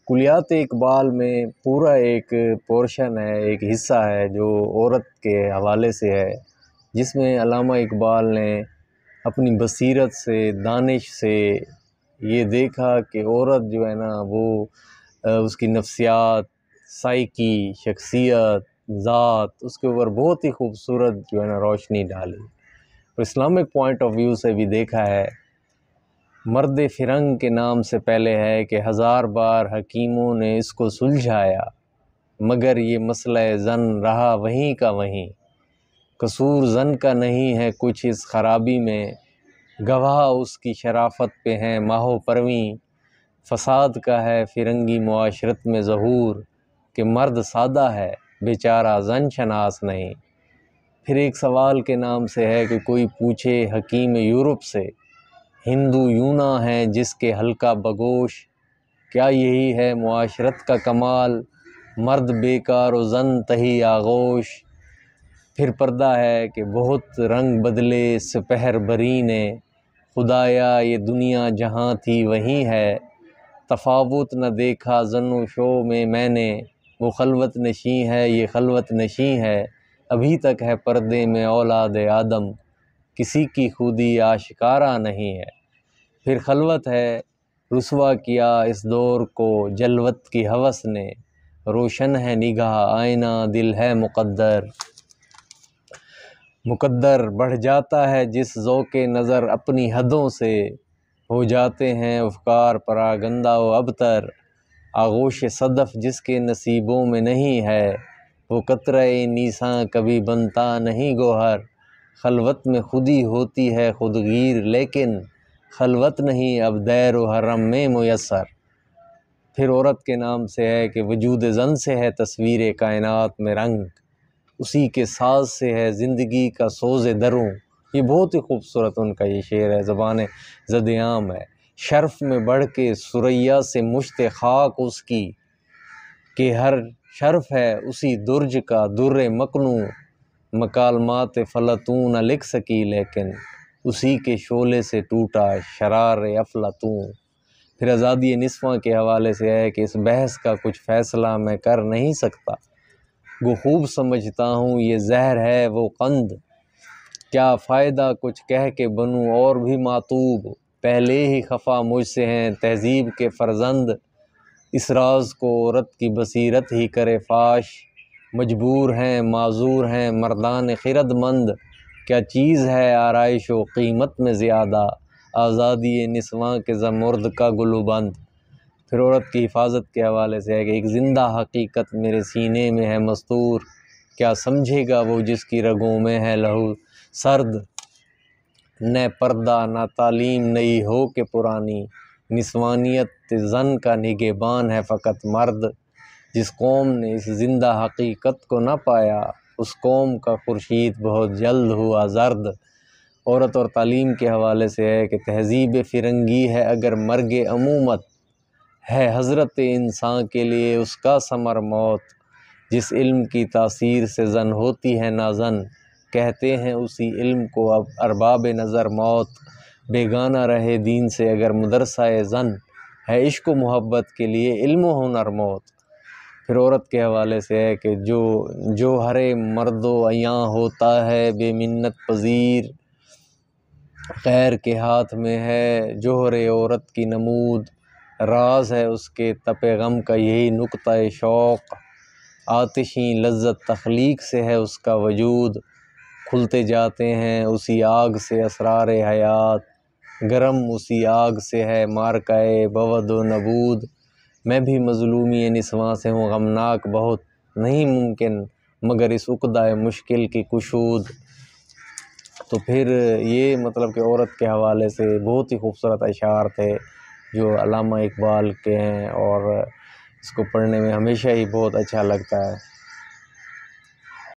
کلیات اقبال میں پورا ایک پورشن ہے، ایک حصہ ہے جو عورت کے حوالے سے ہے، جس میں علامہ اقبال نے اپنی بصیرت سے، دانش سے یہ دیکھا کہ عورت جو ہے نا وہ اس کی نفسیات، سائیکی، شخصیت، ذات، اس کے اوپر بہت ہی خوبصورت جو ہے نا روشنی ڈالی۔ اور اسلامک پوائنٹ آف ویو سے بھی دیکھا ہے، مرد فرنگ کے نام سے پہلے ہے کہ 1000 بار حکیموں نے اس کو سلجھایا، مگر یہ مسئلہ زن رہا وہیں کا وہیں۔ قصور زن کا نہیں ہے کچھ اس خرابی میں، گواہ اس کی شرافت پہ ہیں ماہ و پرویں۔ فساد کا ہے فرنگی معاشرت میں ظہور، کہ مرد سادہ ہے بیچارہ زن شناس نہیں۔ پھر ایک سوال کے نام سے ہے کہ کوئی پوچھے حکیم یورپ سے، ہندو یونا ہیں جس کے حلقہ بگوش، کیا یہی ہے معاشرت کا کمال، مرد بیکار و زن تہی آغوش۔ پھر پردہ ہے کہ بہت رنگ بدلے سپہر بری نے، خدایا یہ دنیا جہاں تھی وہیں ہے۔ تفاوت نہ دیکھا زن و شو میں نے، وہ خلوت نشیں ہے یہ خلوت نشیں ہے۔ ابھی تک ہے پردے میں اولاد آدم، کسی کی خودی آشکارا نہیں ہے۔ پھر خلوت ہے رسوا کیا اس دور کو جلوت کی ہوس نے، روشن ہے نگاہ آئینہ دل ہے مقدر۔ مقدر بڑھ جاتا ہے جس ذوق نظر اپنی حدوں سے، ہو جاتے ہیں افکار پراگندہ و ابتر۔ آغوش صدف جس کے نصیبوں میں نہیں ہے، وہ قطرہ نیساں کبھی بنتا نہیں گوہر۔ خلوت میں خودی ہوتی ہے خودگیر لیکن، خلوت نہیں اب دیر و حرم میں میسر۔ پھر عورت کے نام سے ہے کہ وجود زن سے ہے تصویر کائنات میں رنگ، اسی کے ساز سے ہے زندگی کا سوز دروں۔ یہ بہت ہی خوبصورت ان کا یہ شعر ہے، زبان زد عام ہے۔ شرف میں بڑھ کے ثریا سے مشت خاک اس کی، کہ ہر شرف ہے اسی درج کا در مکنوں۔ مکالمات فلاطوں نہ لکھ سکی لیکن، اسی کے شعلے سے ٹوٹا شرار افلاطوں۔ پھر آزادی نسواں کے حوالے سے ہے کہ اس بحث کا کچھ فیصلہ میں کر نہیں سکتا، گو خوب سمجھتا ہوں یہ زہر ہے وہ قند۔ کیا فائدہ کچھ کہہ کے بنوں اور بھی ماتوب، پہلے ہی خفا مجھ سے ہیں تہذیب کے فرزند۔ اس راز کو عورت کی بصیرت ہی کرے فاش، مجبور ہیں معذور ہیں مردان خرد مند۔ کیا چیز ہے آرائش و قیمت میں زیادہ، آزادی نسواں کے زمرد کا گلوبند۔ پھر عورت کی حفاظت کے حوالے سے ہے کہ ایک زندہ حقیقت میرے سینے میں ہے مستور، کیا سمجھے گا وہ جس کی رگوں میں ہے لہو سرد۔ نہ پردہ نہ تعلیم نئی ہو کہ پرانی، نسوانیت زن کا نگہبان ہے فقط مرد۔ جس قوم نے اس زندہ حقیقت کو نہ پایا، اس قوم کا خورشید بہت جلد ہوا زرد۔ عورت اور تعلیم کے حوالے سے ہے کہ تہذیب فرنگی ہے اگر مرگ عمومت، ہے حضرت انسان کے لیے اس کا ثمر موت۔ جس علم کی تاثیر سے زن ہوتی ہے نازن، کہتے ہیں اسی علم کو اب ارباب نظر موت۔ بیگانہ رہے دین سے اگر مدرسہ زن، ہے عشق و محبت کے لیے علم و ہنر موت۔ پھر عورت کے حوالے سے ہے کہ جو ہر مرد و عیاں ہوتا ہے بے منت پذیر، غیر کے ہاتھ میں ہے جوہر عورت کی نمود۔ راز ہے اس کے تپ غم کا یہی نقطہ شوق، آتشیں لذت تخلیق سے ہے اس کا وجود۔ کھلتے جاتے ہیں اسی آگ سے اسرار حیات، گرم اسی آگ سے ہے مارکہ بود و نبود۔ میں بھی مظلومی نسواں سے ہوں غمناک بہت، نہیں ممکن مگر اس عقدہ مشکل کی کشود۔ تو پھر یہ مطلب کہ عورت کے حوالے سے بہت ہی خوبصورت اشعار تھے جو علامہ اقبال کے ہیں، اور اس کو پڑھنے میں ہمیشہ ہی بہت اچھا لگتا ہے۔